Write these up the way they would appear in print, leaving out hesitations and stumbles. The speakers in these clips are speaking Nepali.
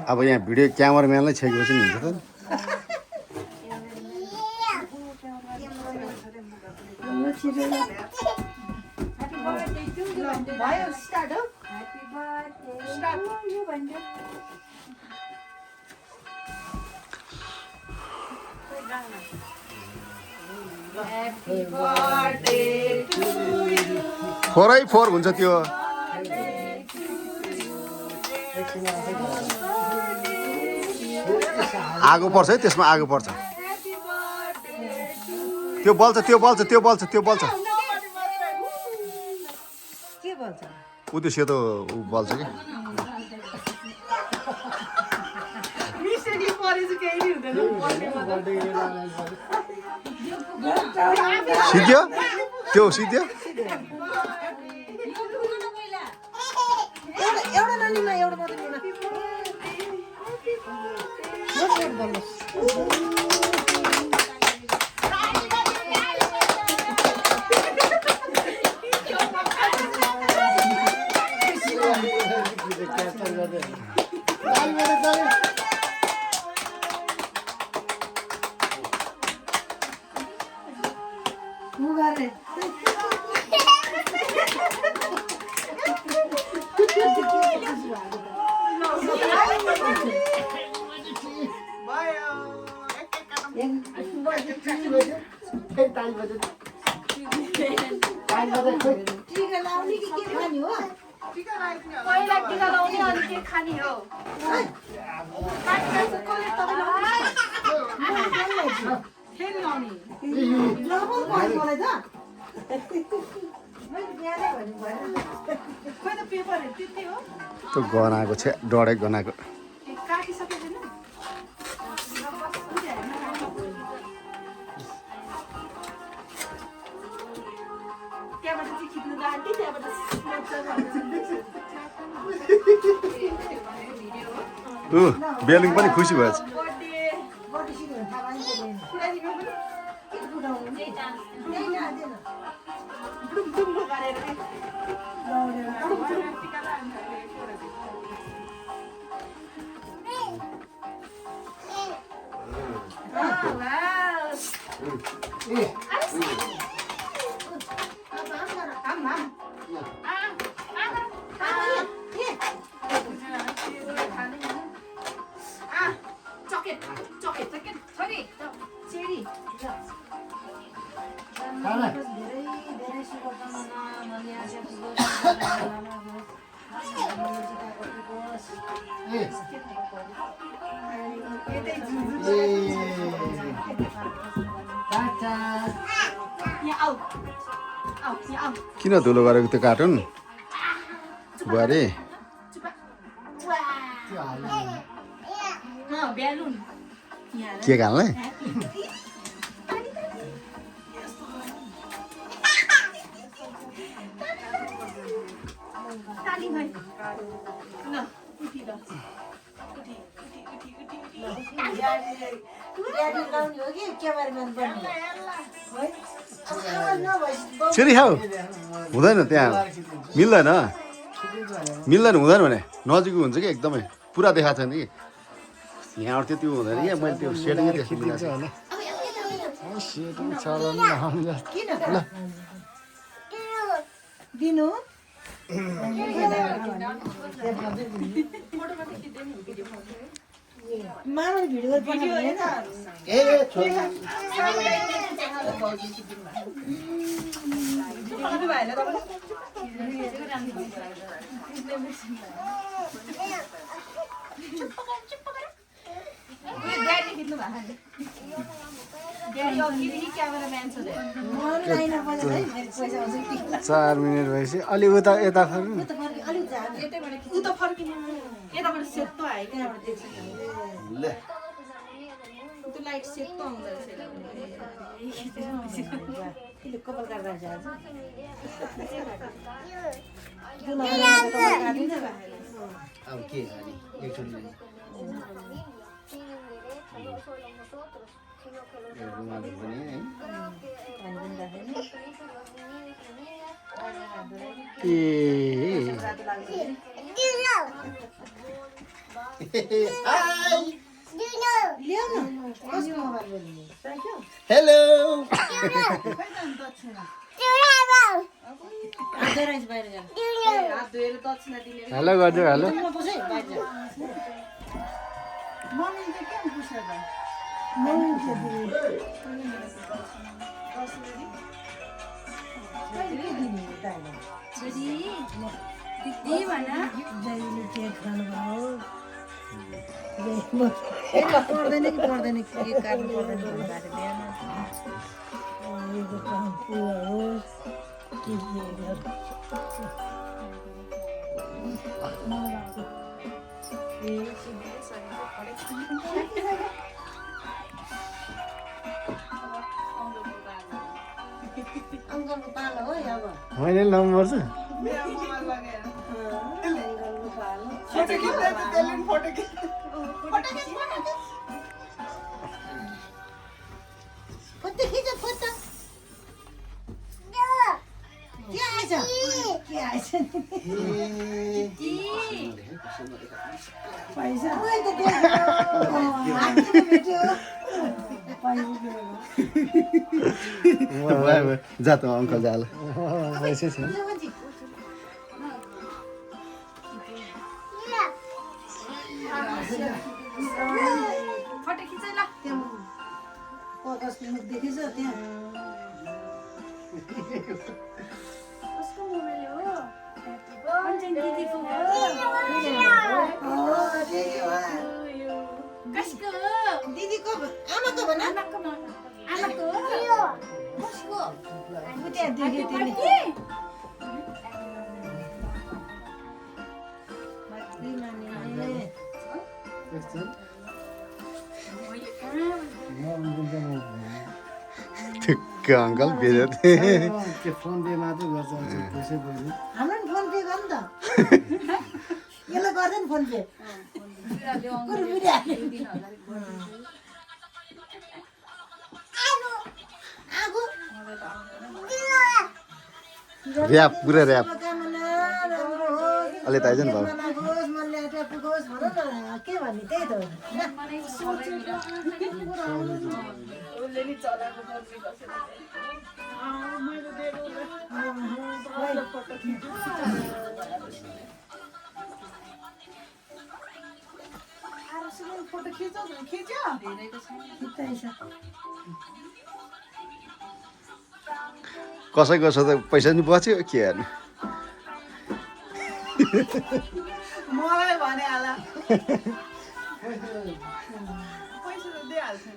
अब यहाँ भिडियो क्यामेराम्यानलाई छेकेपछि नि हुन्छ त फोरै फोर हुन्छ त्यो आगो पर्छ है त्यसमा आगो पर्छ त्यो बल्छ त्यो बल्छ त्यो बल्छ त्यो बल्छ ऊ त्यो सेतो ऊ बल्छ कि सिद्धियो त्यो सिद्धियो एउटा नानीमा एउटा मात्रै पहिला टिका लाउने अनि के खाने हो फेरि लाउने खोइ त पेपरहरू त्यति हो त्यो गनाएको छ डढे गनाएको काटिसकेको छैन त्यहाँबाट चाहिँ खिच्नु जान्थे त्यहाँबाट बेलुङ पनि खुसी भएछ किन धुलो गरेको त्यो कार्टुन बुहारी के खाल्ने छिरी खाऊ हुँदैन त्यहाँ मिल्दैन मिल्दैन हुँदैन भने नजिक हुन्छ कि एकदमै पुरा देखाएको छैन कि यहाँबाट त्यति हुँदैन कि मैले त्यो सेटिङै त्यस्तो दिनु मानव भिडियो क्यामेराम्यान छ 4 मिनेट भएपछि अलि उता यता फर्नु उता फर्किने यताबाट सेतो आयो त्यहाँबाट देख्छ त्यो लाइट सेतो आउँदो रहेछ कपाल काट्दा अब के एकचोटि रुमालहरू पनि है ल्याउ न कसको मोबाइल बोल्ने साइक्यो हेलो आधराइज बाहिर जा हात धोएर दक्षिणा दिने हेलो गर्छु हेलो म पुछै बाहिर जा मम्मी चाहिँ के पुछ्यो त मम्मी चाहिँ दिने कहिले दिने दाइले दिदी भन जहिले के खानुभयो पर्दैन कि पर्दैन के काट्नु पर्दैन भन्दाखेरि बिहान यो काम पुरा होस् के अङ्कलको पालो हो अब मैले नम्बर छ मेरो मोबाइल लगेर अङ्कलको पालो फोटो खिच्दै थियो त्यसले पनि फोटो खिच् फोटो खिच फोटो के आएछ के आएछ पैसा भेट्यो जा त अङ्कल जा ल पैसा छ फोटो खिच ल कसको मुख देखेछ त्यहाँ कसको मोबाइल हो अन्जन दिदीको कसको दिदीको आमाको भन आमाको कसको त्यहाँ देख्यो त्यसले ठिक्क अङ्कल बेजती फोन पे मात्रै गर्छ पैसै बोल्नु हाम्रो नि फोन पे गर्नु त यसलाई गर्दैन फोन पे ऱ्याप पुरा ऱ्याप कामना राम्रो होस् अलि त आइज नि बाबु नहोस् मनले आँटा पुगोस् भन न के भन्ने त्यही त हो उसले नि चलाएको फोनले बसेर मैले दिएर फोटो खिच्छु फोटो खिच्यो धेरैको छैन कसैको छ त पैसा नि बच्यो के हेर्नु मलाई भने होला पैसा त दिइहाल्छ नि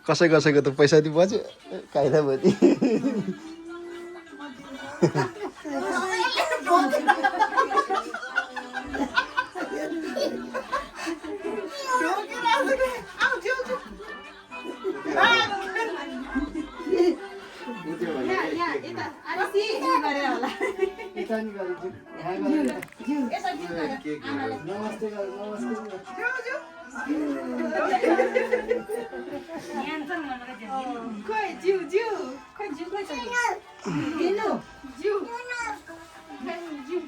कसैको त पैसा नि बच्यो काइदा भनी नमस्ते खोइ जिउ खोइ जिउ खोइ छ दिनु जिउ जिउ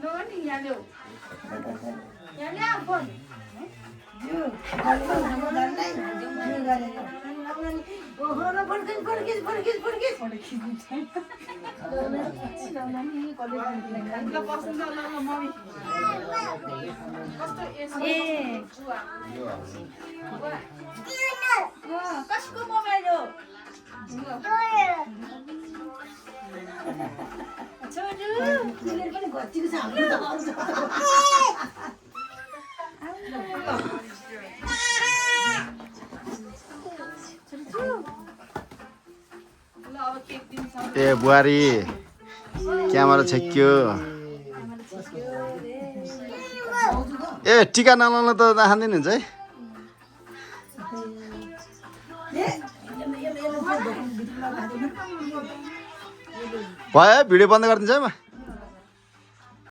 लो नि यहाँ ल्याऊ यहाँ ल्याऊ फोन जो हाम्रो धन्दै जो गरेर ओहो न फर्किस ल पसन्द ल मम्मी कस्तो कसको मोबाइल हो छोडु तिमीले पनि घच्चिएको छ हाम्रो त आउँछ ल अब केक दिन्छ ए बुहारी क्यामेरा छेक्यो ए टिका नलाउन त नखाँदैन हुन्छ है भयो भिडियो बन्द गरिदिन्छ है म